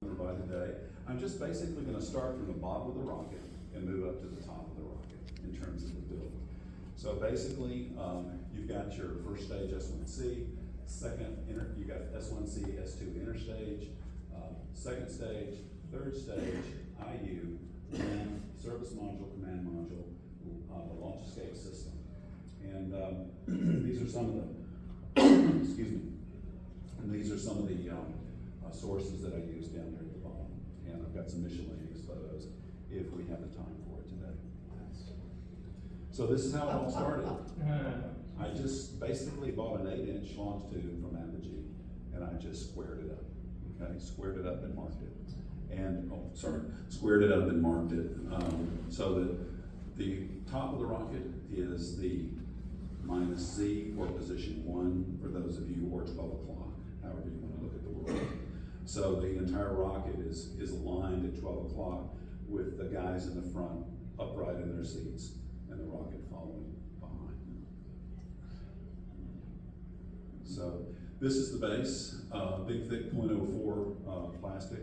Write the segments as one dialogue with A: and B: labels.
A: by today. I'm just basically going to start from the bottom of the rocket and move up to the top of the rocket in terms of the build. So basically, you've got your first stage S1C, you got S1C, S2 interstage, second stage, third stage, IU, and service module, command module, the launch escape system. And these are some of the, excuse me, and these are some of the sources that I use down here at the bottom. And I've got some miscellaneous photos if we have the time for it today. So this is how it all started. I just basically bought an 8-inch launch tube from Apogee, and I just squared it up. Okay, squared it up and marked it. And, squared it up and marked it. So that the top of the rocket is the -Z or position 1 for those of you, or 12 o'clock, however you want to look at the world. So the entire rocket is aligned at 12 o'clock with the guys in the front upright in their seats and the rocket following behind. So this is the base, big thick 0.04 plastic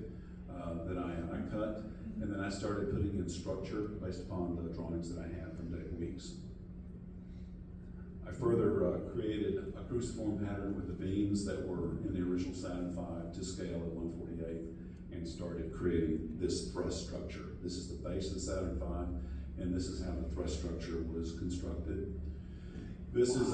A: that I cut, and then I started putting in structure based upon the drawings that I had from Dave Weeks. I further created a cruciform pattern with the beams that were in the original Saturn V to scale at 1/48 and started creating this thrust structure. This is the base of the Saturn V, and this is how the thrust structure was constructed. This is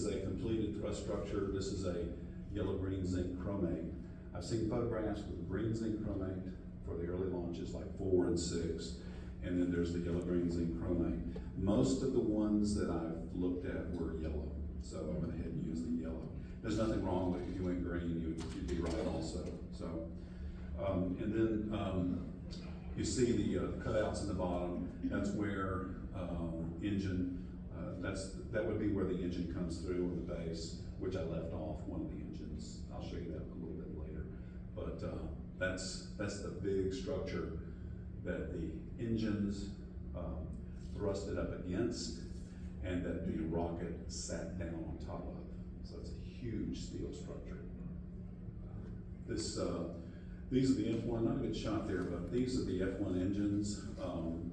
A: a completed thrust structure. This is a yellow green zinc chromate. I've seen photographs with green zinc chromate for the early launches like 4 and 6, and then there's the yellow green zinc chromate. Most of the ones that I've looked at were yellow, so I went ahead and used the yellow. There's nothing wrong with it. If you went green, you'd be right also. So, and then you see the cutouts in the bottom. That's where engine. That would be where the engine comes through on the base, which I left off one of the engines. I'll show you that a little bit later. But that's the big structure that the engines thrusted up against, and that the rocket sat down on top of. So it's a huge steel structure. These are the F1, not a good shot there, but these are the F1 engines.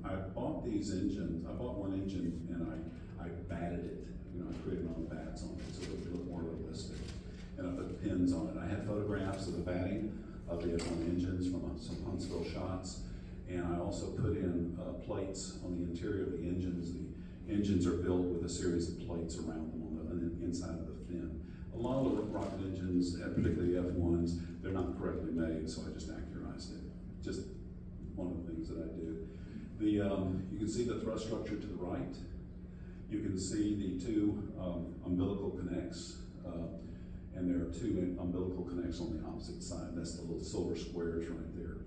A: I bought these engines, I bought one engine and I batted it. You know, I created my own bats on it so it would look more realistic. And I put pins on it. I had photographs of the batting of the F1 engines from some Huntsville shots. And I also put in plates on the interior of the engines. The engines are built with a series of plates around them on the inside of the fin. A lot of the rocket engines, particularly F1s, they're not correctly made, so I just accurized it. Just one of the things that I do. You can see the thrust structure to the right. You can see the two umbilical connects, and there are two umbilical connects on the opposite side. That's the little silver squares right there.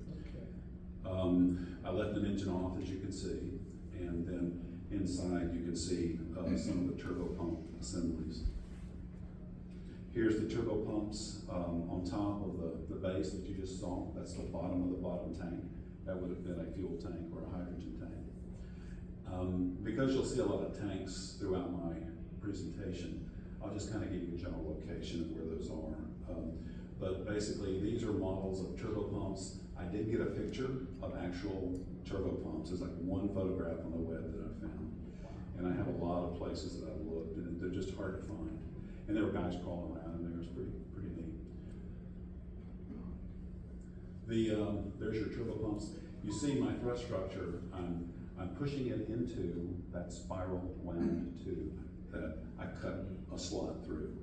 A: I left an engine off, as you can see, and then inside you can see some of the turbo pump assemblies. Here's the turbo pumps on top of the base that you just saw. That's the bottom of the bottom tank. That would have been a fuel tank or a hydrogen tank. Because you'll see a lot of tanks throughout my presentation, I'll just kind of give you a general location of where those are. But basically, these are models of turbo pumps. I did get a picture of actual turbo pumps. There's like one photograph on the web that I found. And I have a lot of places that I've looked, and they're just hard to find. And there were guys crawling around in there. It was pretty neat. There's your turbo pumps. You see my thrust structure. I'm pushing it into that spiral wound tube that I cut a slot through.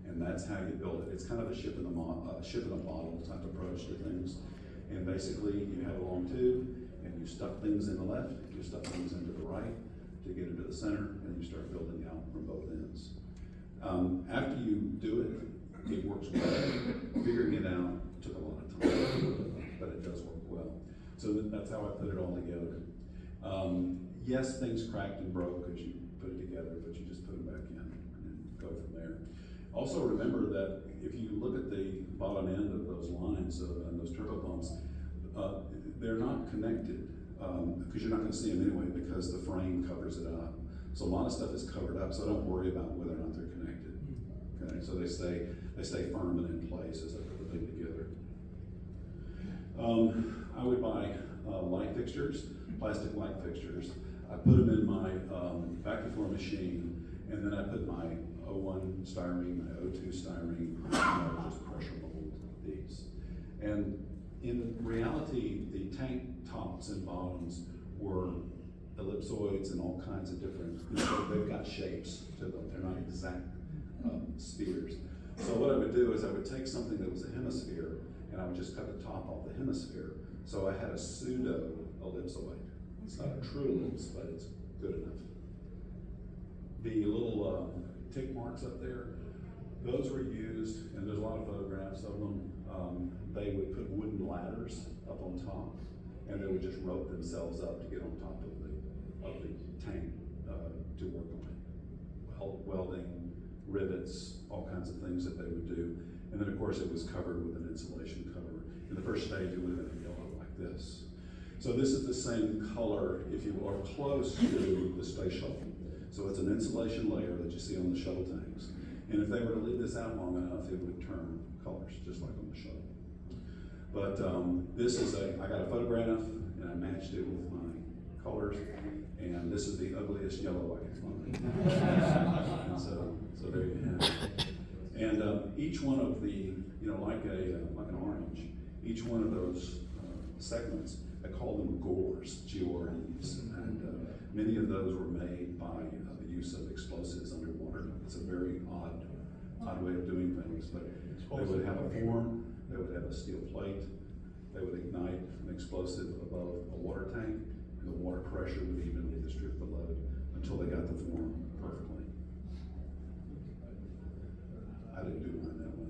A: And that's how you build it. It's kind of a ship in a bottle type approach to things. And basically, you have a long tube, and you stuff things in the left, you stuff things into the right to get into the center, and you start building out from both ends. After you do it, it works well. Figuring it out took a lot of time, but it does work well. So that's how I put it all together. Yes, things cracked and broke as you put it together, but you just put them back in and go from there. Also remember that if you look at the bottom end of those lines and those turbo pumps, they're not connected because you're not going to see them anyway because the frame covers it up. So a lot of stuff is covered up, so don't worry about whether or not they're connected. Okay, so they stay firm and in place as I put the thing together. I would buy light fixtures, plastic light fixtures. I put them in my vacuum form machine, and then I put my O1 styrene, my O2 styrene, and I would just pressure mold these. And in reality, the tank tops and bottoms were ellipsoids and all kinds of different, they've got shapes to them. They're not exact spheres. So what I would do is I would take something that was a hemisphere and I would just cut the top off the hemisphere. So I had a pseudo ellipsoid. It's not a true ellipse, but it's good enough. The little tick marks up there, those were used, and there's a lot of photographs of them. They would put wooden ladders up on top, and they would just rope themselves up to get on top of the tank to work on it. Welding, rivets, all kinds of things that they would do. And then of course it was covered with an insulation cover. In the first stage it would have been a yellow like this. So this is the same color, if you are close to the space shuttle. So it's an insulation layer that you see on the shuttle tanks. And if they were to leave this out long enough, it would turn colors, just like on the shuttle. But this is I got a photograph and I matched it with my colors, and this is the ugliest yellow I could find. And so there you have it. And each one of the, like an orange, each one of those segments, I call them gores, G-O-R-Es, and many of those were made by the use of explosives underwater. It's a very odd way of doing things, but they would have a form, they would have a steel plate, they would ignite an explosive above a water tank, and the water pressure would evenly distribute the load until they got the form perfectly. I didn't do mine that way.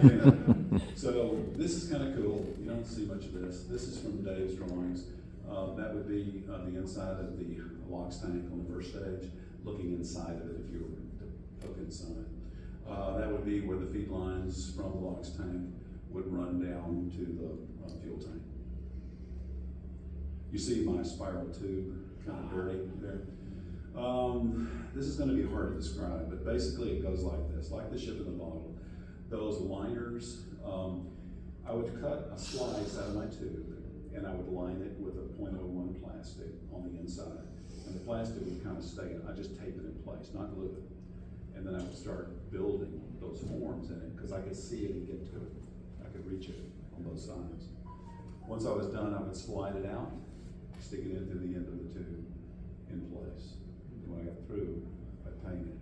A: Anyway, so this is kind of cool. You don't see much of this. This is from Dave's drawings. That would be the inside of the LOX tank on the first stage, looking inside of it if you were to poke inside. That would be where the feed lines from the LOX tank would run down to the fuel tank. You see my spiral tube kind of dirty there. This is going to be hard to describe, but basically it goes like this, like the ship in the bottle. Those liners, I would cut a slice out of my tube and I would line it with a .01 plastic on the inside. And the plastic would kind of stay in. I just tape it in place, not glue it. And then I would start building those forms in it because I could see it and get to it. I could reach it on both sides. Once I was done, I would slide it out, stick it into the end of the tube in place. And when I got through, I'd paint it.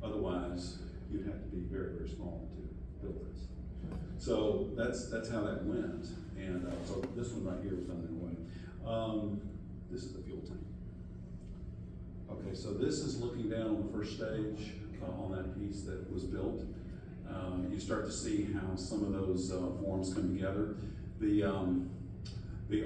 A: Otherwise, you'd have to be very, very small to build this. So that's how that went. And so this one right here was done that way. This is the fuel tank. Okay, so this is looking down on the first stage on that piece that was built. You start to see how some of those forms come together. The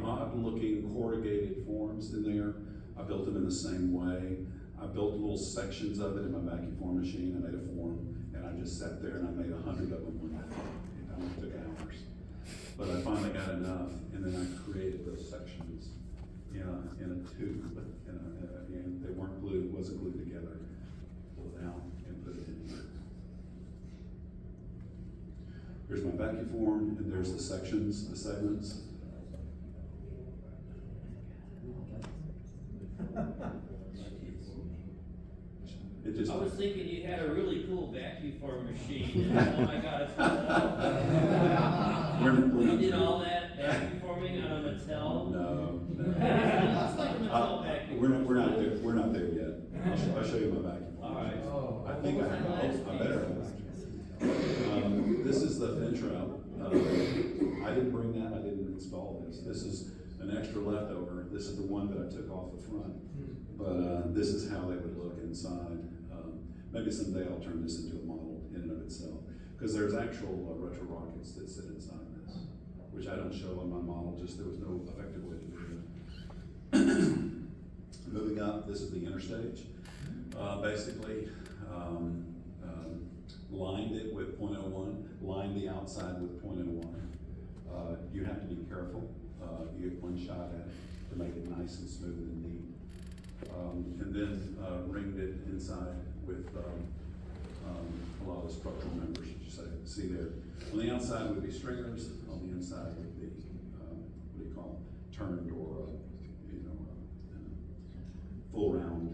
A: odd-looking corrugated forms in there, I built them in the same way. I built little sections of it in my vacuum form machine. I made a form, and I just sat there and I made 100 of them one day. It only took hours. But I finally got enough, and then I created those sections in a tube, and they weren't glued, wasn't glued together. Pull it out and put it in here. Here's my vacuum form, and there's the sections, the segments.
B: I was thinking you had a really cool vacuum form machine. Oh my God, it's you did all that vacuum forming on a Mattel?
A: No.
B: It's like a Mattel vacuum.
A: We're not there yet. I'll show you my vacuum.
B: All right.
A: I think I better have a vacuum. This is the fin trap. I didn't bring that. I didn't install this. This is an extra leftover. This is the one that I took off the front. But this is how they would look inside. Maybe someday I'll turn this into a model in and of itself, because there's actual retro rockets that sit inside this, which I don't show on my model, just there was no effective way to do it. Moving up, this is the interstage. Basically, lined it with .01, lined the outside with .01. You have to be careful. You get one shot at it to make it nice and smooth and neat. And then ringed it inside with a lot of the structural members that you see there. On the outside would be stringers, on the inside would be call turned or, full round,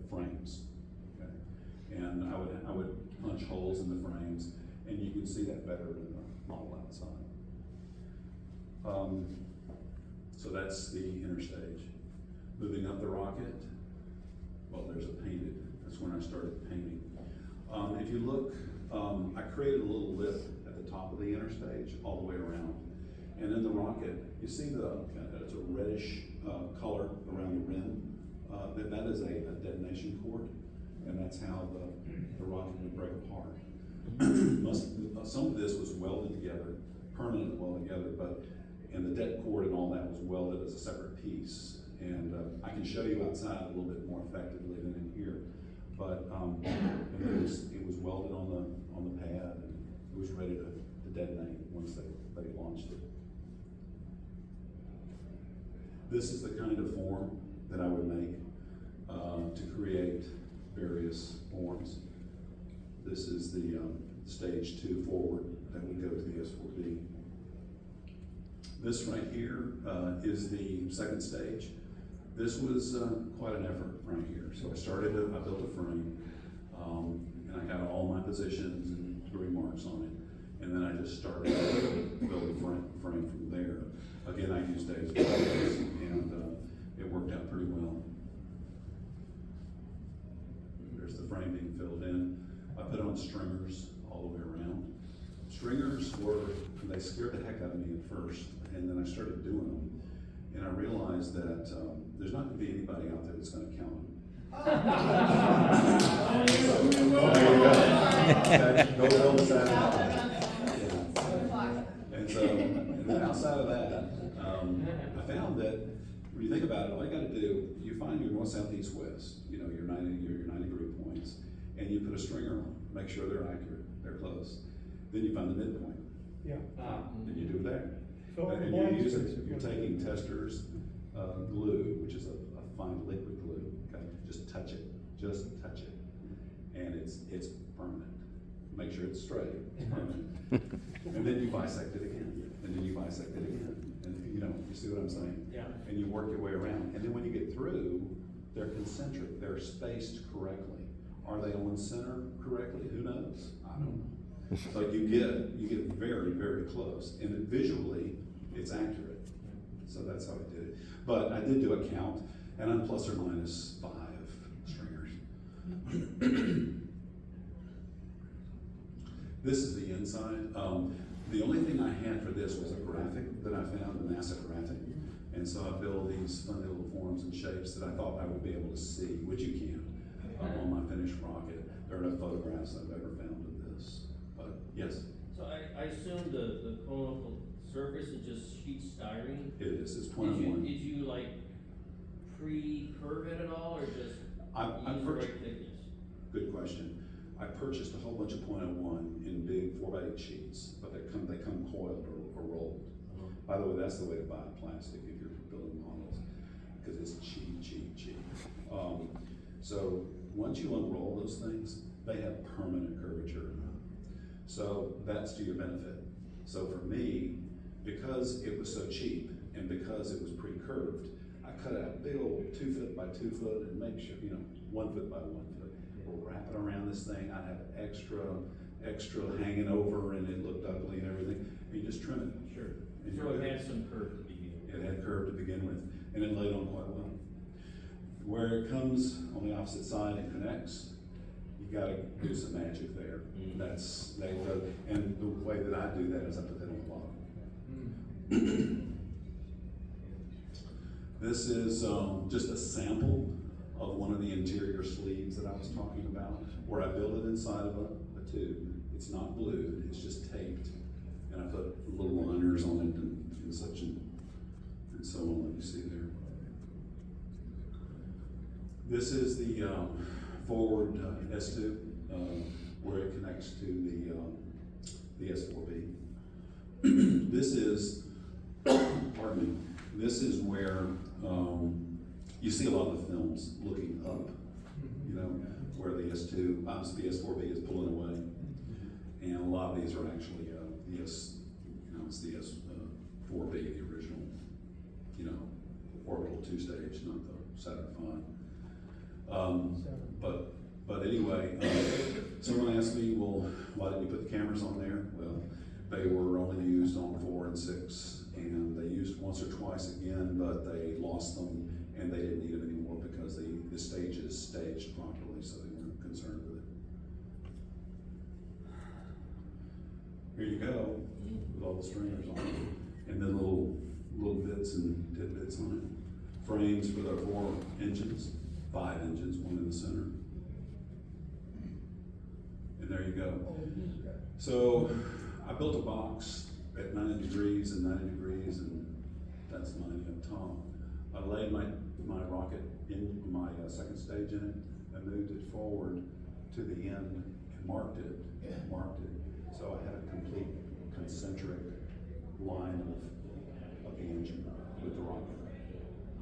A: frames, okay? And I would punch holes in the frames, and you can see that better in the model outside. So that's the inner stage. Moving up the rocket, well, there's a painted, that's when I started painting. If you look, I created a little lip at the top of the inner stage, all the way around. And in the rocket, you see it's a reddish color around the rim. That is a detonation cord, and that's how the rocket would break apart. Some of this was welded together, permanently welded together, and the det cord and all that was welded as a separate piece. And I can show you outside a little bit more effectively than in here. But it was welded on the pad, and it was ready to detonate once they launched it. This is the kind of form that I would make to create various forms. This is the stage 2 forward that would go to the S4B. This right here is the second stage. This was quite an effort right here. So I built a frame, and I got all my positions and 3 marks on it. And then I just started building frame from there. Again, I used Dave's plans, and it worked out pretty well. There's the frame being filled in. I put on stringers all the way around. Stringers they scared the heck out of me at first, and then I started doing them. And I realized that there's not going to be anybody out there that's going to count them. Go build a Saturn V. And then outside of that, I found that when you think about it, all you got to do, you find your north, south, east, west. Your 90 degree points, and you put a stringer on. Make sure they're accurate, they're close. Then you find the midpoint.
C: Yeah.
A: Then you do it there.
C: So
A: And you're taking tester's glue, which is a fine liquid glue. Okay, just touch it, and it's permanent. Make sure it's straight. It's permanent. And then you bisect it again, and then you bisect it again, and you see what I'm saying?
B: Yeah.
A: And you work your way around, and then when you get through, they're concentric. They're spaced correctly. Are they on center correctly? Who knows? I don't know. But you get very, very close, and visually, it's accurate. So that's how I did it. But I did do a count, and I'm plus or minus 5 stringers. This is the inside. The only thing I had for this was a graphic that I found, a NASA graphic. And so I built these funny little forms and shapes that I thought I would be able to see, which you can, on my finished rocket. There are no photographs I've ever found of this, but yes.
B: So I assume the conical surface is just sheet styrene?
A: It is, it's 0.1.
B: Did you like pre-curve it at all, or just use the right thickness?
A: Good question. I purchased a whole bunch of 0.01 in big 4x8 sheets, but they come coiled or rolled. By the way, that's the way to buy plastic if you're building models, because it's cheap. So once you unroll those things, they have permanent curvature. So that's to your benefit. So for me, because it was so cheap and because it was pre-curved, I cut out a big old 2 foot by 2 foot and make sure, 1 foot by 1 foot. We'll wrap it around this thing. I'd have extra hanging over, and it looked ugly and everything. And you just trim it.
B: Sure.
A: And
B: So it had some curve to begin with.
A: It had curve to begin with, and it laid on quite well. Where it comes on the opposite side and connects, you gotta do some magic there. And the way that I do that is I put that on the bottom. This is just a sample of one of the interior sleeves that I was talking about, where I build it inside of a tube. It's not glued, it's just taped. And I put little liners on it and such and so on, like you see there. This is the forward S2, where it connects to the S4B. This is, pardon me, this is where you see a lot of the films looking up, where the S2, obviously the S4B is pulling away. And a lot of these are actually it's the S4B, the original. two-stage, not the Saturn V. But anyway, someone asked me, well, why didn't you put the cameras on there? Well, they were only used on 4 and 6, and they used once or twice again, but they lost them, and they didn't need them anymore because the stage is staged properly, so they weren't concerned with it. Here you go, with all the stringers on it, and then little bits and tidbits on it. Frames for the 4 engines, 5 engines, one in the center. And there you go. So I built a box at 90 degrees and 90 degrees, and that's 90 up top. I laid my rocket in my second stage in it and moved it forward to the end and marked it. So I had a complete concentric line of the engine with the rocket.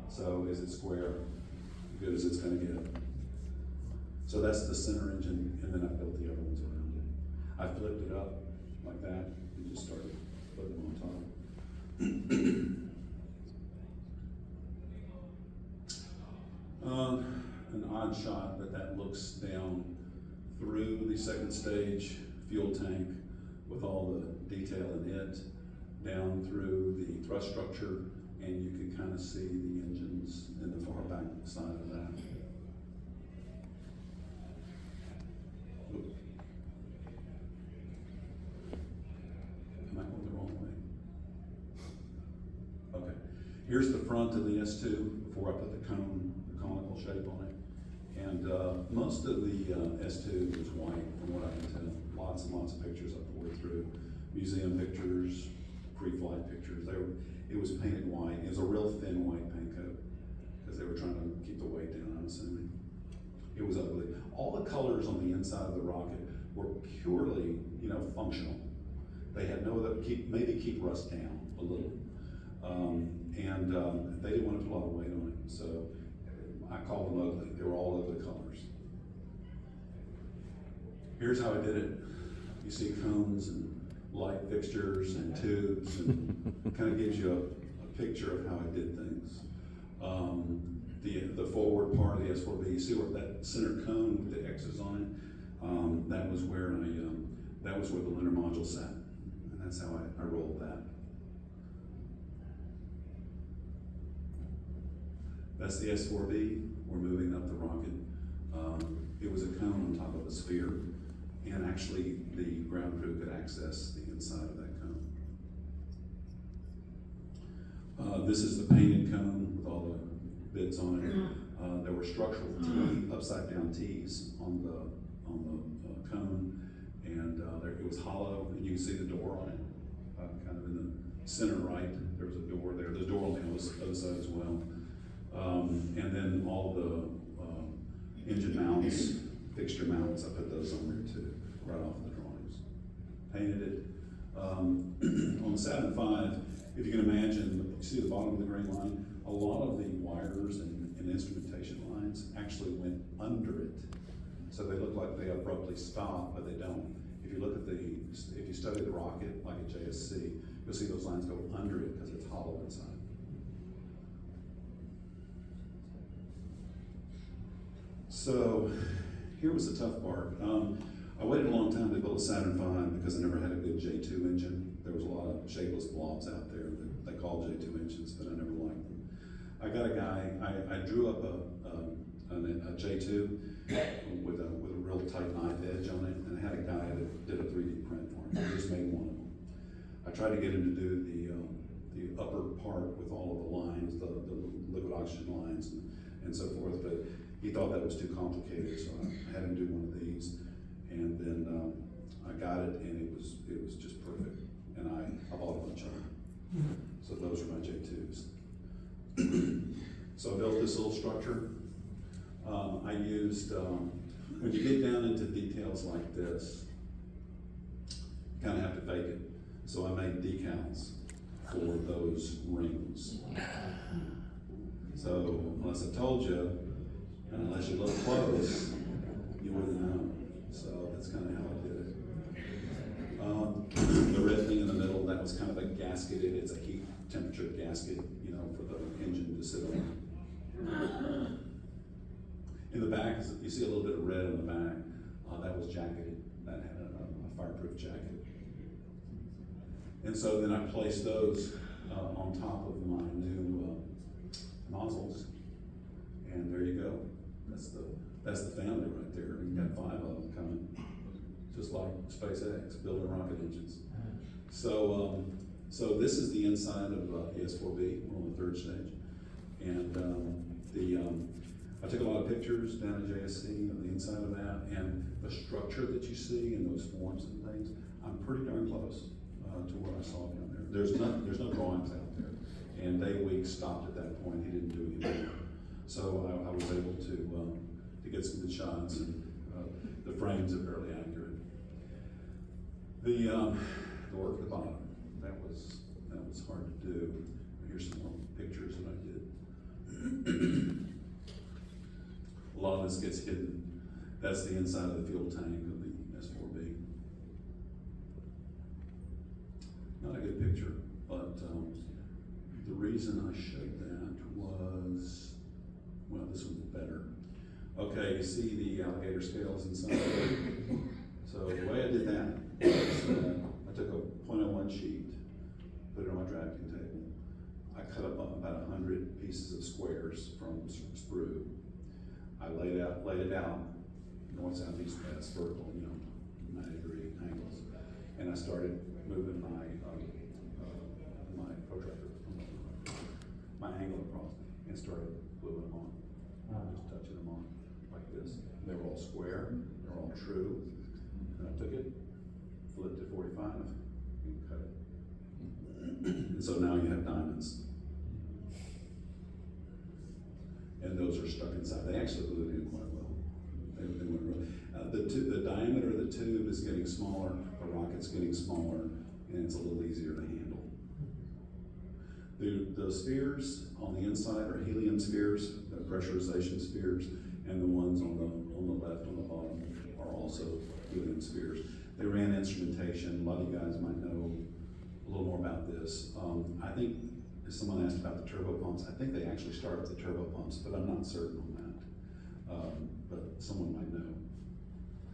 A: So is it square? Good as it's gonna get. So that's the center engine, and then I built the other ones around it. I flipped it up like that and just started putting them on top. An odd shot, but that looks down through the second stage fuel tank with all the detail in it, down through the thrust structure, and you can kind of see the engines in the far back side of that. Oop. Am I going the wrong way? Okay. Here's the front of the S2 before I put the conical shape on it. And most of the S2 was white, from what I can tell. Lots and lots of pictures I poured through. Museum pictures, pre-flight pictures. It was painted white. It was a real thin white paint coat because they were trying to keep the weight down, I'm assuming. It was ugly. All the colors on the inside of the rocket were purely, functional. They had no other, maybe keep rust down a little. They didn't want to put a lot of weight on it. So I called them ugly. They were all ugly colors. Here's how I did it. You see cones and light fixtures and tubes, and kind of gives you a picture of how I did things. The forward part of the S4B, you see where that center cone with the X's on it, that was where the lunar module sat, and that's how I rolled that. That's the S4B. We're moving up the rocket. It was a cone on top of a sphere, and actually the ground crew could access the inside of that cone. This is the painted cone with all the bits on it. There were structural upside down T's on the cone, and it was hollow, and you can see the door on it, kind of in the center right. There was a door there. There's a door on the other side as well. And then all the engine mounts, fixture mounts, I put those on there too, right off the drawings. Painted it. On the Saturn V, if you can imagine, you see the bottom of the green line, a lot of the wires and instrumentation lines actually went under it. So they look like they abruptly stop, but they don't. If you look at if you study the rocket, like at JSC, you'll see those lines go under it because it's hollow inside. So here was the tough part. I waited a long time to build a Saturn V because I never had a good J2 engine. There was a lot of shapeless blobs out there that they called J2 engines, but I never liked them. I got a guy, I drew up a J2 with a real tight knife edge on it, and I had a guy that did a 3D print for me. He just made one of them. I tried to get him to do the upper part with all of the lines, the liquid oxygen lines and so forth, but he thought that was too complicated, so I had him do one of these, and then I got it, and it was just perfect, and I bought a bunch of them. So those are my J2s. So I built this little structure. I used, when you get down into details like this, you kind of have to fake it. So I made decals for those rings. So unless I told you, and unless you look close, you wouldn't know. So that's kind of how I did it. The red thing in the middle, that was kind of a gasketed, it's a heat temperature gasket, for the engine to sit on. In the back, you see a little bit of red on the back. That was jacketed. That had a fireproof jacket. And so then I placed those on top of my new nozzles. And there you go. That's the family right there. You've got 5 of them coming, just like SpaceX, building rocket engines. So this is the inside of ES4B. We're on the 3rd stage, and I took a lot of pictures down at JSC of the inside of that, and the structure that you see and those forms and things. I'm pretty darn close to what I saw down there. There's no drawings out there, and Dave Weeks stopped at that point. He didn't do any more. So I was able to get some good shots, and the frames are fairly accurate. The work at the bottom, that was hard to do. Here's some more pictures that I did. A lot of this gets hidden. That's the inside of the fuel tank of the S4B. Not a good picture, but the reason I showed that was, well, this one's better. Okay, you see the alligator scales inside. So the way I did that is I took a .01 sheet, put it on my drafting table. I cut up about 100 pieces of squares from sprue. I laid it out, north, south, east, west, vertical, 90-degree angles. And I started moving my protractor, my angle across, and started gluing them on. Just touching them on like this. They were all square, they were all true. And I took it, flipped it 45, and cut it. And so now you have diamonds. And those are stuck inside. They actually glued in quite well. They went really. The diameter of the tube is getting smaller, the rocket's getting smaller, and it's a little easier to handle. The spheres on the inside are helium spheres, the pressurization spheres, and the ones on the left, on the bottom, are also helium spheres. They ran instrumentation. A lot of you guys might know a little more about this. I think someone asked about the turbo pumps. I think they actually start with the turbo pumps, but I'm not certain on that. But someone might know.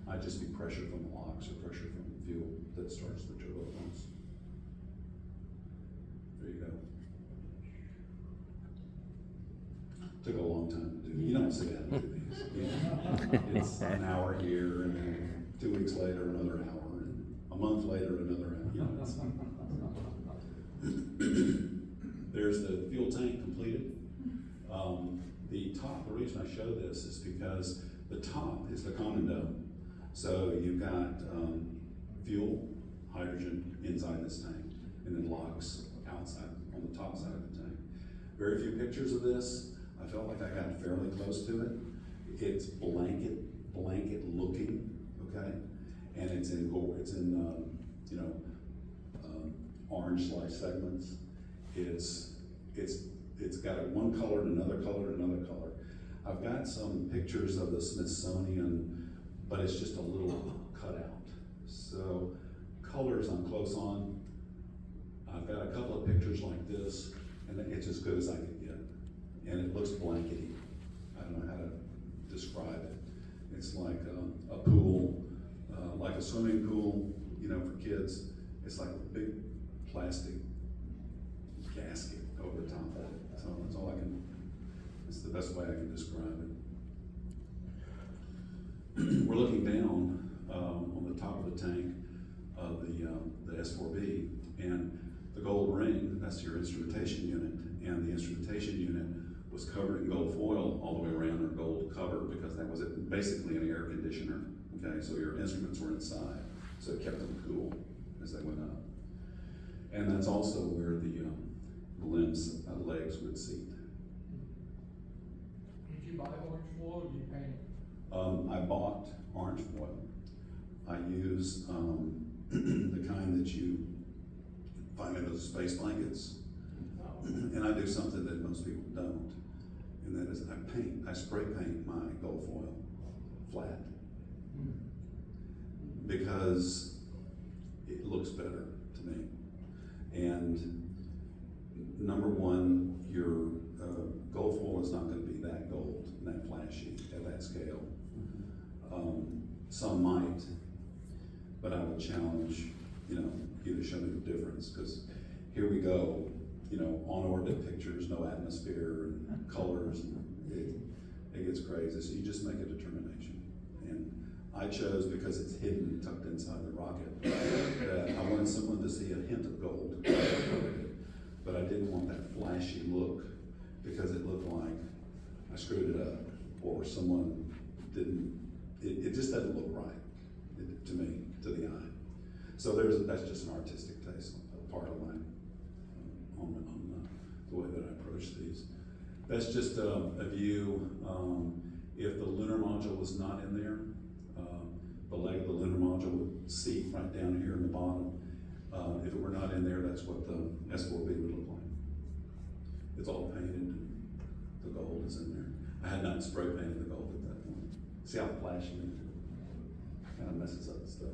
A: Might just be pressure from the locks or pressure from the fuel that starts the turbo pumps. There you go. Took a long time to do. You don't sit down and do these. It's an hour here, and then 2 weeks later another hour, and a month later another hour. There's the fuel tank completed. The top, the reason I show this is because the top is the common dome. So you've got fuel, hydrogen inside this tank, and then locks outside, on the top side of the tank. Very few pictures of this. I felt like I got fairly close to it. It's blanket looking, okay? And it's in orange slice segments. It's got one color and another color and another color. I've got some pictures of the Smithsonian, but it's just a little cutout. So colors I'm close on. I've got a couple of pictures like this, and it's as good as I could get. And it looks blankety. I don't know how to describe it. It's like a pool, like a swimming pool, for kids. It's like a big plastic gasket over the top of it. So that's all it's the best way I can describe it. We're looking down on the top of the tank of the S4B, and the gold ring, that's your instrumentation unit, and the instrumentation unit was covered in gold foil all the way around, or gold cover, because that was basically an air conditioner. Okay, so your instruments were inside, so it kept them cool as they went up. And that's also where the legs would seat.
C: Did you buy orange foil or did you paint it?
A: I bought orange foil. I use the kind that you find in those space blankets. And I do something that most people don't. And that is I spray paint my gold foil flat. Because it looks better to me. And number one, your gold foil is not going to be and that flashy at that scale. Some might, but I would challenge, you know, you to show me the difference, because here we go, you know, on orbit pictures, no atmosphere and colors, and it gets crazy. So you just make a determination. And I chose, because it's hidden, tucked inside the rocket, that I wanted someone to see a hint of gold, but I didn't want that flashy look, because it looked like I screwed it up, or someone didn't, it just doesn't look right to me, to the eye. So that's just an artistic taste, a part of mine, on the way that I approach these. That's just a view. If the lunar module was not in there, the leg of the lunar module would seat right down here in the bottom. If it were not in there, that's what the S4B would look like. It's all painted, and the gold is in there. I had not spray painted the gold at that point. See how flashy it kind of messes up the stuff.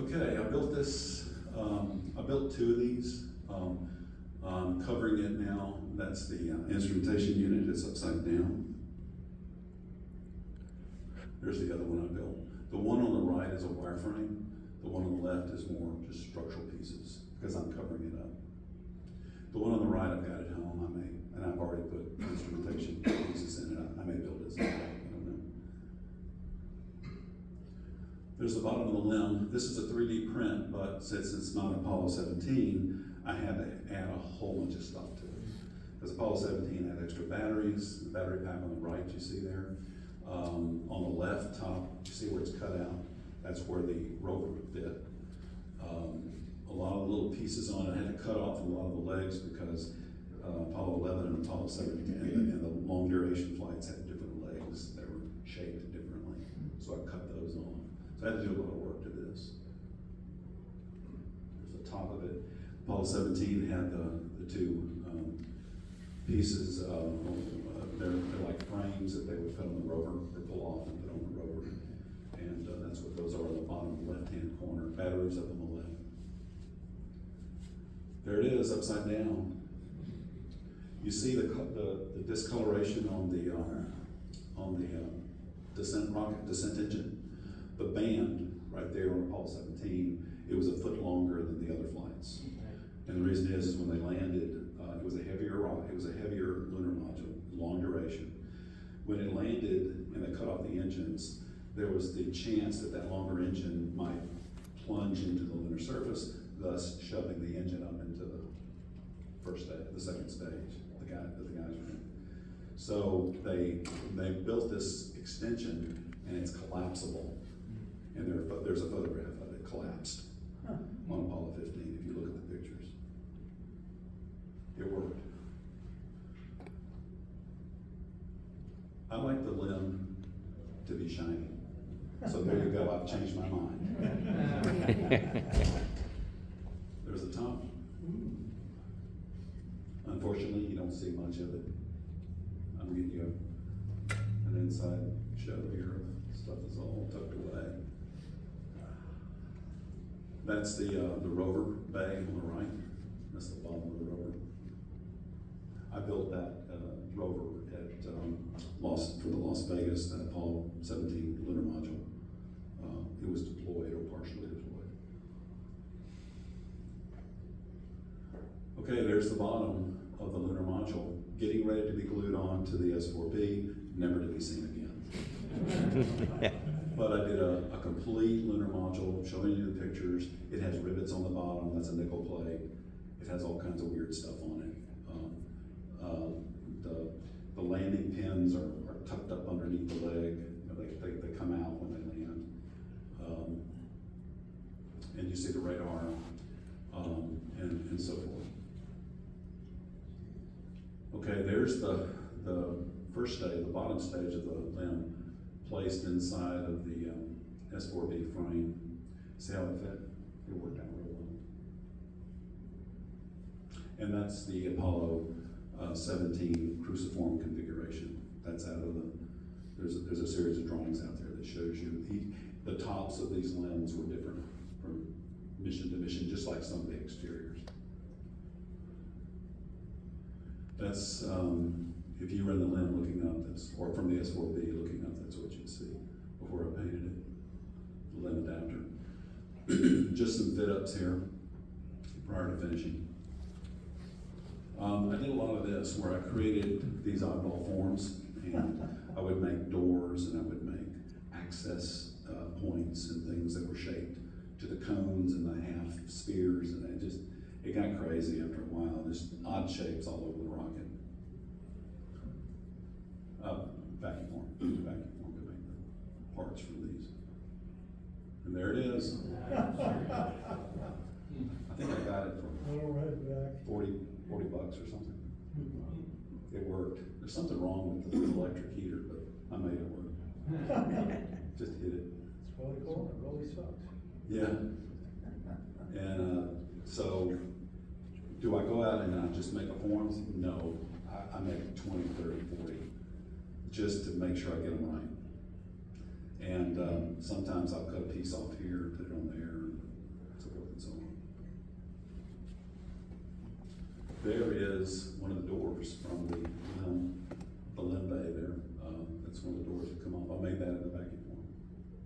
A: Okay, I built this, I built two of these. Covering it now, that's the instrumentation unit, it's upside down. There's the other one I built. The one on the right is a wireframe. The one on the left is more just structural pieces, because I'm covering it up. The one on the right I've got at home, and I've already put instrumentation pieces in it. I may build it someday, I don't know. There's the bottom of the limb. This is a 3D print, but since it's not Apollo 17, I had to add a whole bunch of stuff to it. Because Apollo 17 had extra batteries, the battery pack on the right you see there. On the left top, you see where it's cut out? That's where the rover would fit. A lot of little pieces on it. I had to cut off a lot of the legs because Apollo 11 and Apollo 17 and the long duration flights had different legs that were shaped differently. So I cut those off. So I had to do a lot of work to this. There's the top of it. Apollo 17 had the two pieces, they're like frames that they would put on the rover, or pull off and put on the rover. And that's what those are in the bottom left-hand corner, batteries up on the left. There it is, upside down. You see the discoloration on the descent rocket, descent engine. The band right there on Apollo 17, it was a foot longer than the other flights. And the reason is when they landed, it was a heavier rocket, it was a heavier lunar module, long duration. When it landed and they cut off the engines, there was the chance that that longer engine might plunge into the lunar surface, thus shoving the engine up into the first stage, the second stage, the guys were in. So they built this extension, and it's collapsible. And there's a photograph of it collapsed on Apollo 15, if you look at the pictures. It worked. I like the limb to be shiny. So there you go, I've changed my mind. There's the top. Unfortunately, you don't see much of it. I'm giving you an inside show here. Stuff is all tucked away. That's the rover bay on the right. That's the bottom of the rover. I built that rover at for the Las Vegas, that Apollo 17 lunar module. It was deployed or partially deployed. Okay, there's the bottom of the lunar module, getting ready to be glued on to the S4B, never to be seen again. But I did a complete lunar module, showing you the pictures. It has rivets on the bottom, that's a nickel plate. It has all kinds of weird stuff on it. The landing pins are tucked up underneath the leg. You know, they come out when they land. And you see the radar, and so forth. Okay, there's the first stage, the bottom stage of the limb, placed inside of the S4B frame. See how it fit? It worked out real well. And that's the Apollo 17 cruciform configuration. That's out of there's a series of drawings out there that shows you the tops of these limbs were different from mission to mission, just like some of the exteriors. That's if you were in the limb looking up, or from the S4B looking up, that's what you'd see before I painted it. The limb adapter. Just some fit ups here prior to finishing. I did a lot of this where I created these oddball forms, and I would make doors and I would make access points and things that were shaped to the cones and the half spheres, and it got crazy after a while, just odd shapes all over the rocket. Vacuum form to make the parts for these. And there it is. I think I got it for
C: Little red back.
A: 40 bucks or something. It worked. There's something wrong with the electric heater, but I made it work. Just hit it.
C: It's really cool, it really sucks.
A: Yeah. And so, do I go out and I just make a form? No. I make 20, 30, 40, just to make sure I get them right. And sometimes I'll cut a piece off here, put it on there, and so forth and so on. There is one of the doors from the limb bay there. That's one of the doors that come off. I made that in the vacuum form.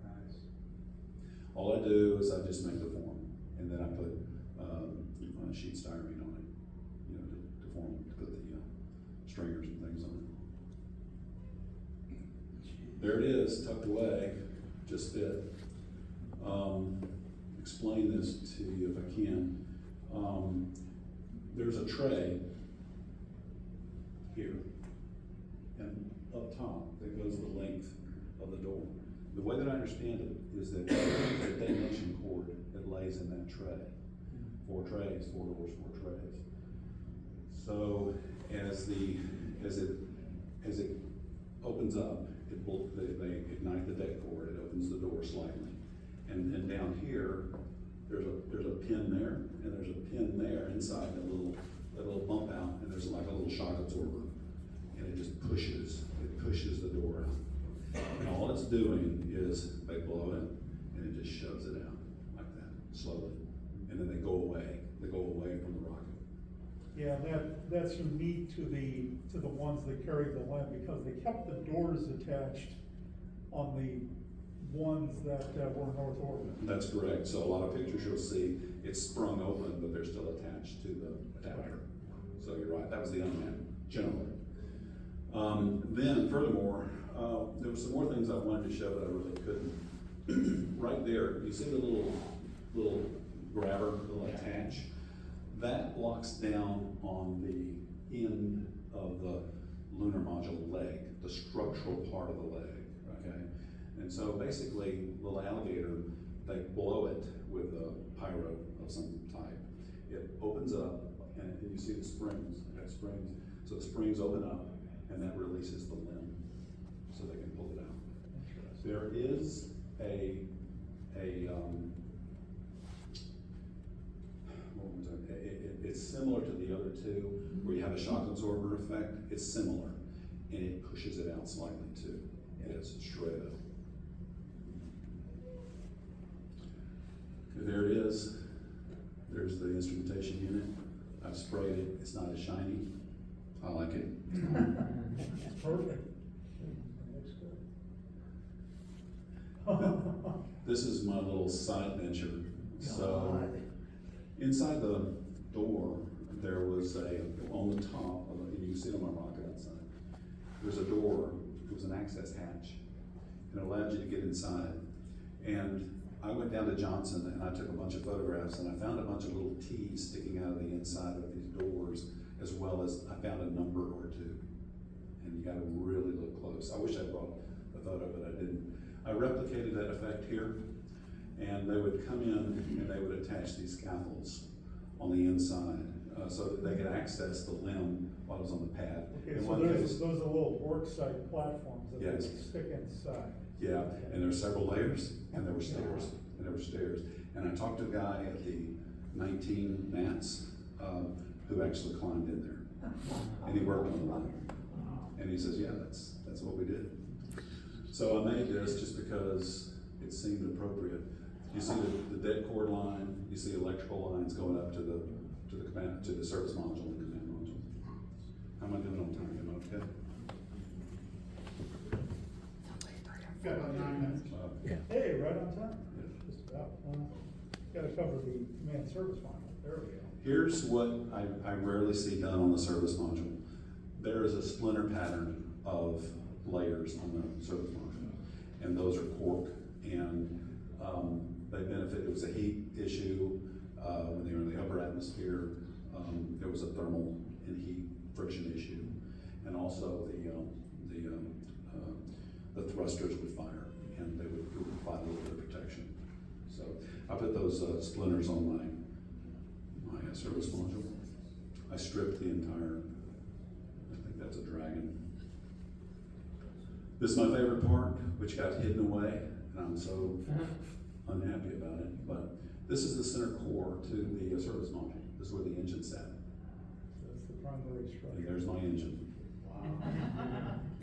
C: Nice.
A: All I do is I just make the form, and then I put sheet styrene on it, you know, to put the stringers and things on it. There it is, tucked away, just fit. Explain this to you if I can. There's a tray here and up top that goes the length of the door. The way that I understand it is that there's a detonation cord that lays in that tray. 4 trays, 4 doors, 4 trays. So as it opens up, they ignite the deck cord. It opens the door slightly, and down here there's a pin there, and there's a pin there inside that little bump out, and there's like a little shock absorber, and it just pushes the door out. And all it's doing is they blow it, and it just shoves it out like that slowly. And then they go away from the rocket.
D: Yeah, that's unique to the ones that carry the limb, because they kept the doors attached on the ones that were North Orbit.
A: That's correct. So a lot of pictures you'll see, it's sprung open, but they're still attached to the adapter. So you're right, that was the unmanned generally. Then furthermore, there were some more things I wanted to show that I really couldn't. Right there, you see the little grabber, the little attach? That locks down on the end of the lunar module leg, the structural part of the leg, okay? And so basically, little alligator, they blow it with a pyro of some type. It opens up, and you see the springs, it has springs. So the springs open up, and that releases the limb, so they can pull it out. There is it's similar to the other two, where you have a shock absorber effect. It's similar, and it pushes it out slightly too, and it's straight up. Okay, there it is. There's the instrumentation unit. I've sprayed it. It's not as shiny. I like it.
D: It's perfect. Looks good.
A: This is my little side venture. So inside the door, there was on the top, and you can see it on my rocket outside, there's a door. It was an access hatch, and it allowed you to get inside. And I went down to Johnson and I took a bunch of photographs, and I found a bunch of little T's sticking out of the inside of these doors, as well as I found a number or two. And you gotta really look close. I wish I brought the photo, but I didn't. I replicated that effect here, and they would come in and they would attach these scaffolds on the inside, so that they could access the limb while it was on the pad.
D: Okay,
A: In
D: so
A: one
D: those
A: case-
D: are little worksite platforms that
A: Yes.
D: they stick inside.
A: Yeah, and there were several layers, and there were stairs, and I talked to a guy at the 19 Nats, who actually climbed in there, and he worked on the limb, and he says, yeah, that's what we did. So I made this just because it seemed appropriate. You see the dead cord line, you see electrical lines going up to the service module and command module. How am I doing on time? Am I okay?
C: Got about 9 minutes.
D: Hey, right on time.
A: Yeah.
D: Just about. Gotta cover the command service module. There we go.
A: Here's what I rarely see done on the service module. There is a splinter pattern of layers on the service module, and those are cork, and they benefit. It was a heat issue when they were in the upper atmosphere. There was a thermal and heat friction issue, and also the thrusters would fire, and they would provide a little bit of protection. So I put those splinters on my service module. I stripped the entire, I think that's a dragon. This is my favorite part, which got hidden away, and I'm so unhappy about it. But this is the center core to the service module. This is where the engine sat.
D: That's the primary
A: And
D: structure.
A: there's my engine.
C: Wow.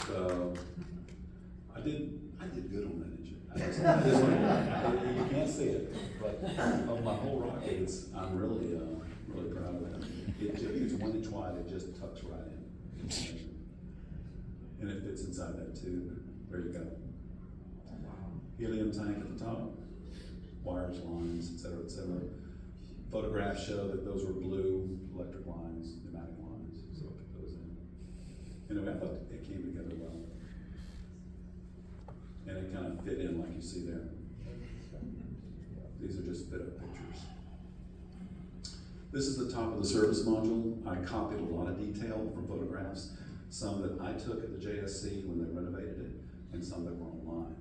A: So I did good on that engine. You can't see it, but of my whole rocket, I'm really proud of that. It's one inch wide, it just tucks right in. And it fits inside that tube. There you go. Helium tank at the top, wires, lines, et cetera, et cetera. Photographs show that those were blue electric lines, pneumatic lines, so I put those in. Anyway, I thought it came together well. And it kind of fit in like you see there. These are just fit up pictures. This is the top of the service module. I copied a lot of detail from photographs, some that I took at the JSC when they renovated it, and some that were online.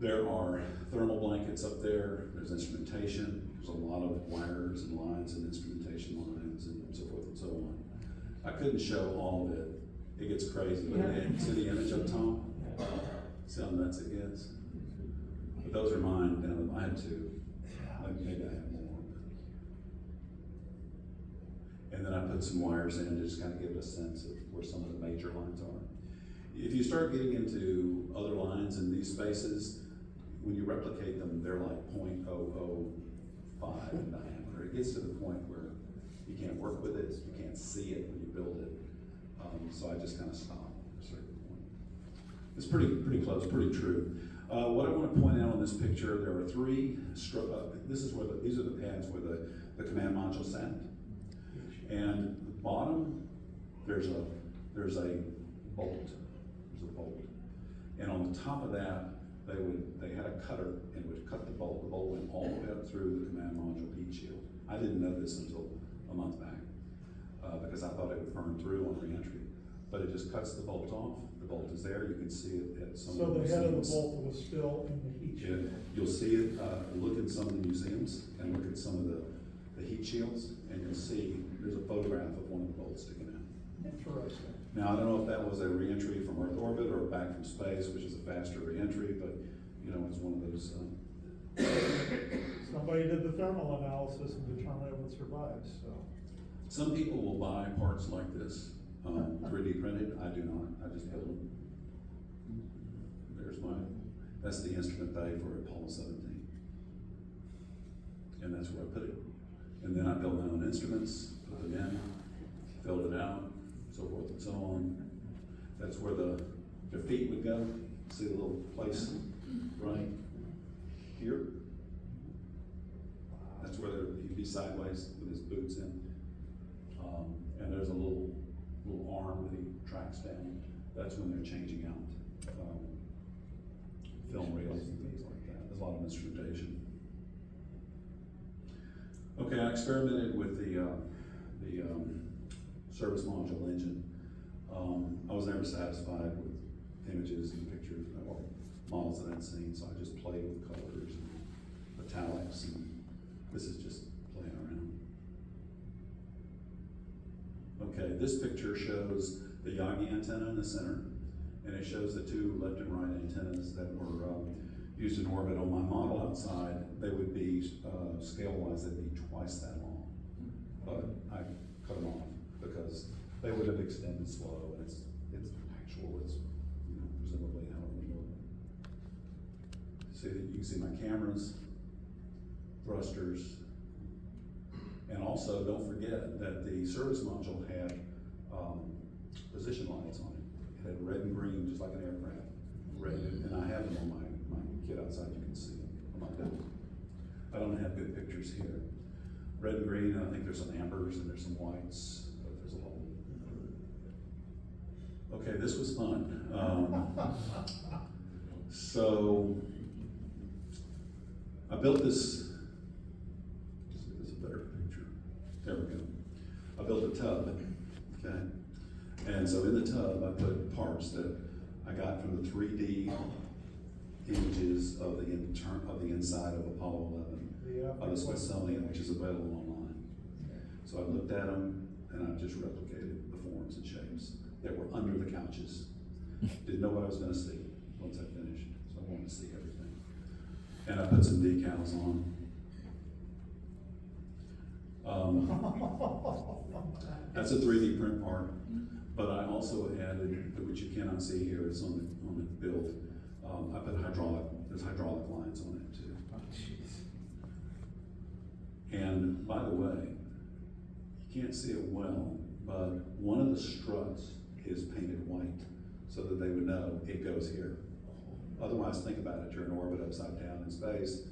A: There are thermal blankets up there, there's instrumentation, there's a lot of wires and lines and instrumentation lines and so forth and so on. I couldn't show all of it, it gets crazy, but see the image up top? See how nuts it gets? But those are mine, and I had two. Like maybe I have more. And then I put some wires in to just kind of give it a sense of where some of the major lines are. If you start getting into other lines in these spaces, when you replicate them, they're like 0.005 in diameter. It gets to the point where you can't work with it, you can't see it when you build it. So I just kind of stop at a certain point. It's pretty close, pretty true. What I want to point out on this picture, there are three. These are the pads where the command module sat, and the bottom there's a bolt. There's a bolt, and on the top of that they had a cutter and would cut the bolt. The bolt went all the way up through the command module heat shield. I didn't know this until a month back because I thought it would burn through on reentry, but it just cuts the bolt off. The bolt is there. You can see it at some
D: So
A: of the
D: the head of the
A: museums.
D: bolt was still in the heat shield.
A: Yeah, you'll see it, look in some of the museums and look at some of the heat shields, and you'll see there's a photograph of one of the bolts sticking out.
D: Interesting.
A: Now, I don't know if that was a reentry from Earth orbit or back from space, which is a faster reentry, but you know, it's one of those.
D: Somebody did the thermal analysis and determined it would survive, so.
A: Some people will buy parts like this, 3D printed. I do not. I just build them. That's the instrument bay for Apollo 17. And that's where I put it. And then I built my own instruments, put them in, filled it out, so forth and so on. That's where their feet would go. See the little place right here? That's where he'd be sideways with his boots in. And there's a little arm that he tracks down. That's when they're changing out film reels and things like that. There's a lot of instrumentation. Okay, I experimented with the service module engine. I was never satisfied with images and pictures or models that I'd seen, so I just played with colors and metallics, and this is just playing around. Okay, this picture shows the Yagi antenna in the center, and it shows the two left and right antennas that were used in orbit. On my model outside, they would be, scale-wise, they'd be twice that long. But I cut them off because they would have extended slow, and it's you know, presumably how it would look. See, you can see my cameras, thrusters, and also don't forget that the service module had position lights on it. It had red and green, just like an aircraft. red, and I have them on my kit outside, you can see them on my bill. I don't have good pictures here. Red and green, and I think there's some ambers and there's some whites, but there's a whole. Okay, this was fun. So, I built this, just get this a better picture. There we go. I built a tub, okay? And so in the tub, I put parts that I got from the 3D images of the inside of Apollo 11 of the Smithsonian, which is available online. So I looked at them and I just replicated the forms and shapes that were under the couches. Didn't know what I was going to see once I finished, so I wanted to see everything. And I put some decals on. That's a 3D print part, but I also added, which you cannot see here, it's on the build. I put there's hydraulic lines on it too. And by the way, you can't see it well, but one of the struts is painted white so that they would know it goes here. Otherwise, think about it, you're in orbit upside down in space.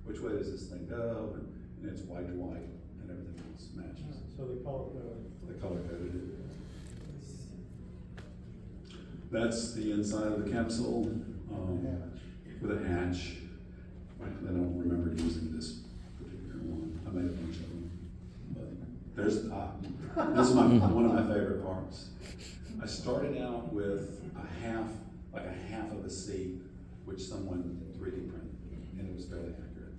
A: Which way does this thing go? And it's white to white, and everything else matches.
D: So they color code.
A: They color coded it. That's the inside of the capsule with a hatch. I don't remember using this particular one. I made a bunch of them. But there's, this is one of my favorite parts. I started out with a half of a seat, which someone 3D printed, and it was fairly accurate.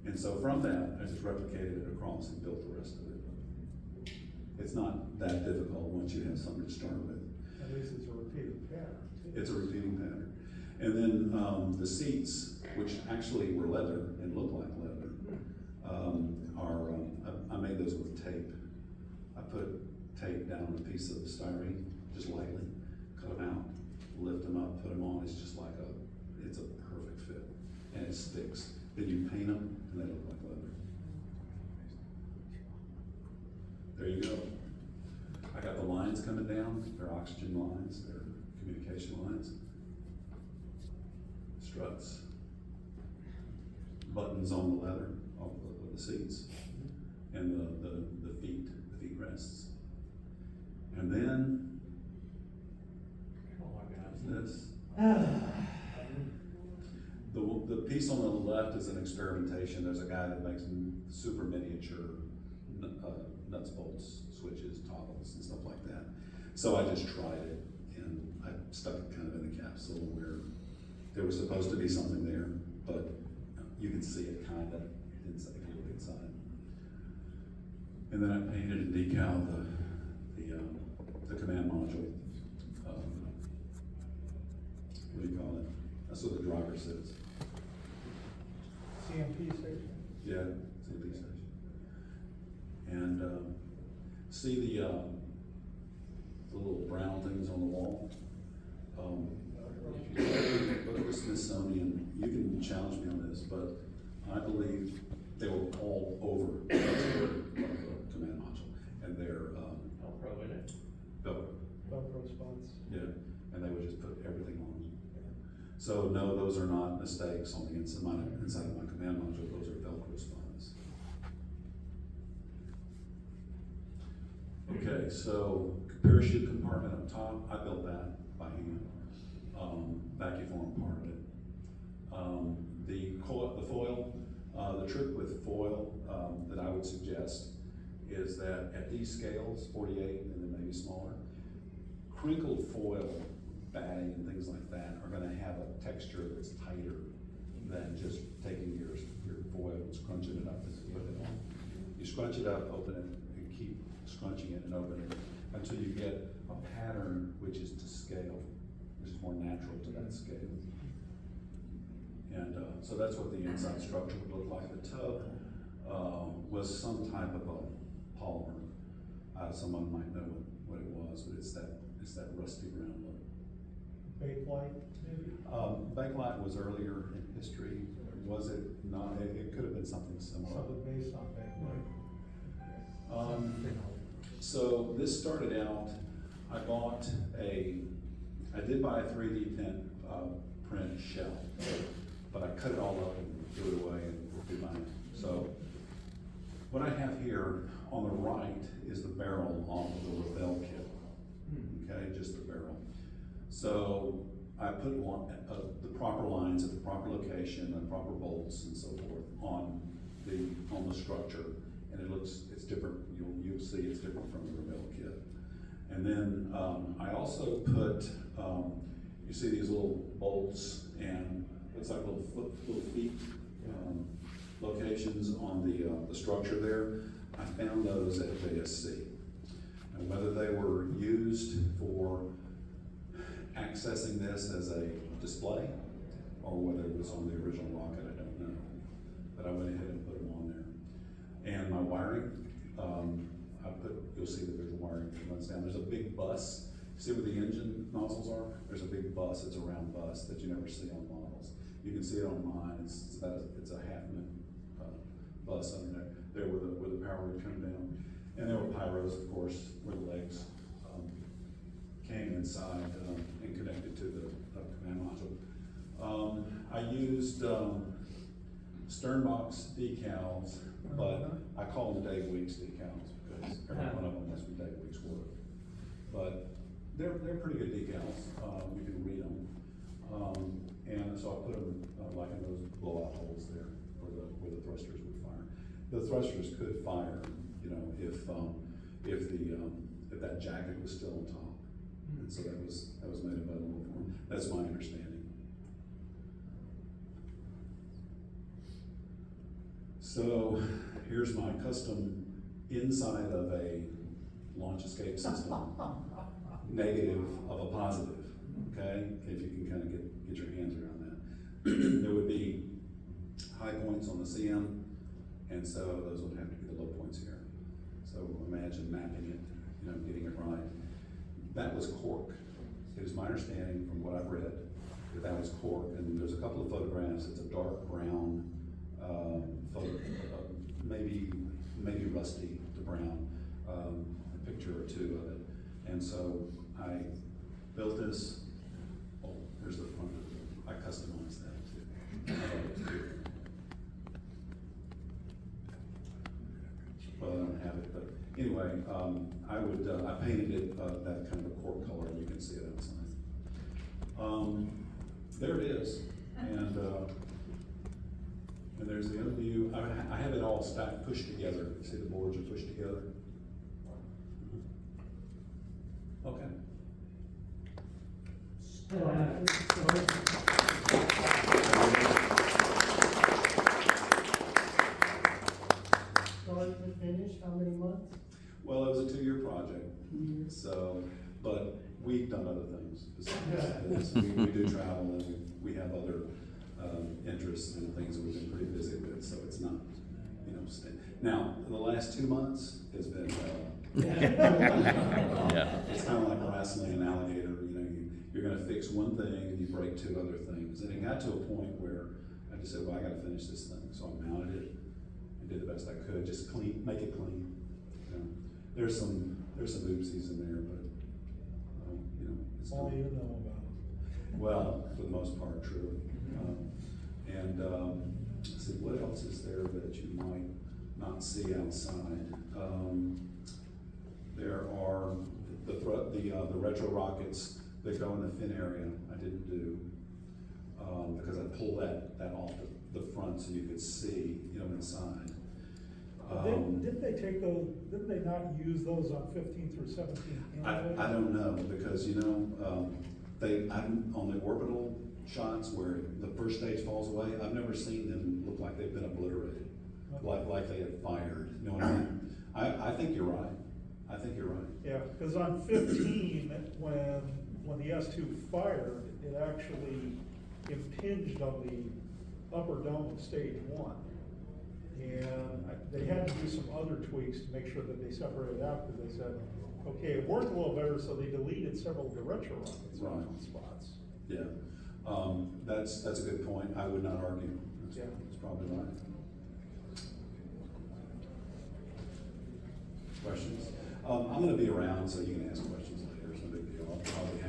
A: And so from that, I just replicated it across and built the rest of it. It's not that difficult once you have something to start with.
D: At least it's a repeated pattern.
A: It's a repeating pattern. And then the seats, which actually were leather and look like leather, I made those with tape. I put tape down on a piece of styrene, just lightly, cut them out, lift them up, put them on. It's just like it's a perfect fit, and it sticks. Then you paint them, and they look like leather. There you go. I got the lines coming down. They're oxygen lines. They're communication lines. Struts. Buttons on the leather of the seats. And the feet rests. And then, this. The piece on the left is an experimentation. There's a guy that makes super miniature nuts, bolts, switches, toggles, and stuff like that. So I just tried it, and I stuck it kind of in the capsule where there was supposed to be something there, but you can see it kind of inside, if you look inside. And then I painted and decal the command module. What do you call it? That's what the driver says.
D: CMP station.
A: Yeah, CMP station. And see the little brown things on the wall? If you look at the Smithsonian, you can challenge me on this, but I believe they were all over the command module, and they're
B: Velcro in it.
D: Velcro spots.
A: Yeah, and they would just put everything on. So no, those are not mistakes on the inside of my command module. Those are Velcro spots. Okay, so parachute compartment up top, I built that by hand. Vacuum form part of it. The foil, the trick with foil that I would suggest is that at these scales, 48 and then maybe smaller, crinkled foil, batting and things like that are going to have a texture that's tighter than just taking your foil and scrunching it up as you put it on. You scrunch it up, open it, and keep scrunching it and opening it until you get a pattern which is to scale, which is more natural to that scale. And so that's what the inside structure would look like. The tub was some type of a polymer. Someone might know what it was, but it's that rusty brown look.
D: Bakelite, maybe?
A: Bakelite was earlier in history. Was it not? It could have been something similar.
D: Something based on bakelite.
A: So this started out, I did buy a 3D print shell. But I cut it all up and threw it away and do mine. So what I have here on the right is the barrel off of the Rebel kit. Okay, just the barrel. So I put the proper lines at the proper location, the proper bolts and so forth on the structure, and it's different. You'll see it's different from the Rebel kit. And then I also put you see these little bolts and it's like little feet locations on the structure there. I found those at JSC, and whether they were used for accessing this as a display or whether it was on the original rocket, I don't know. But I went ahead and put them on there. And my wiring, you'll see that there's a wiring that runs down. There's a big bus. See where the engine nozzles are? There's a big bus. It's a round bus that you never see on models. You can see it on mine. It's a half-minute bus under there where the power would come down. And there were pyros, of course, where the legs came inside and connected to the command module. I used Sternbox decals, but I call them Dave Weeks decals because every one of them was from Dave Weeks' work. But they're pretty good decals. You can read them. And so I put them like in those blowout holes there where the thrusters would fire. The thrusters could fire, you know, if that jacket was still on top. And so that was made available for them. That's my understanding. So here's my custom inside of a launch escape system. Negative of a positive, okay? If you can kind of get your hands around that. There would be high points on the CM, and so those would have to be the low points here. So imagine mapping it, you know, getting it right. That was cork. It is my understanding from what I've read that was cork, and there's a couple of photographs. It's a dark brown photo, maybe rusty to brown, a picture or two of it. And so I built this. Oh, there's the front of it. I customized that too. Well, I don't have it, but anyway, I painted it that kind of a cork color, and you can see it outside. There it is, and there's the other view. I have it all stacked, pushed together. See the boards are pushed together. Okay.
C: Start to finish, how many months?
A: Well, it was a 2-year project, so, but we've done other things besides this. We do travel and we have other interests and things that we've been pretty busy with, so it's not, you know, now, the last 2 months has been, it's kind of like wrestling an alligator, you know, you're gonna fix one thing and you break 2 other things. And it got to a point where I just said, well, I gotta finish this thing. So I mounted it and did the best I could, just make it clean. You know, there's some oopsies in there, but, you know, it's
D: All
A: not.
D: you know about it.
A: Well, for the most part, true. Let's see, what else is there that you might not see outside? There are the retro rockets that go in the fin area. I didn't do because I pulled that off the front so you could see, you know, inside.
D: Didn't they take those? Didn't they not use those on 15 through 17?
A: I don't know because you know I'm on the orbital shots where the first stage falls away. I've never seen them look like they've been obliterated, like they had fired. You know what I mean? I think you're right. I think you're right.
D: Yeah, because on 15, when the S2 fired, it actually impinged on the upper dome of stage 1. And they had to do some other tweaks to make sure that they separated out, because they said, okay, it worked a little better, so they deleted several of the retro rockets
A: Right.
D: on spots.
A: Yeah, that's a good point. I would not argue.
D: Yeah.
A: That's probably right. Questions? I'm going to be around, so you can ask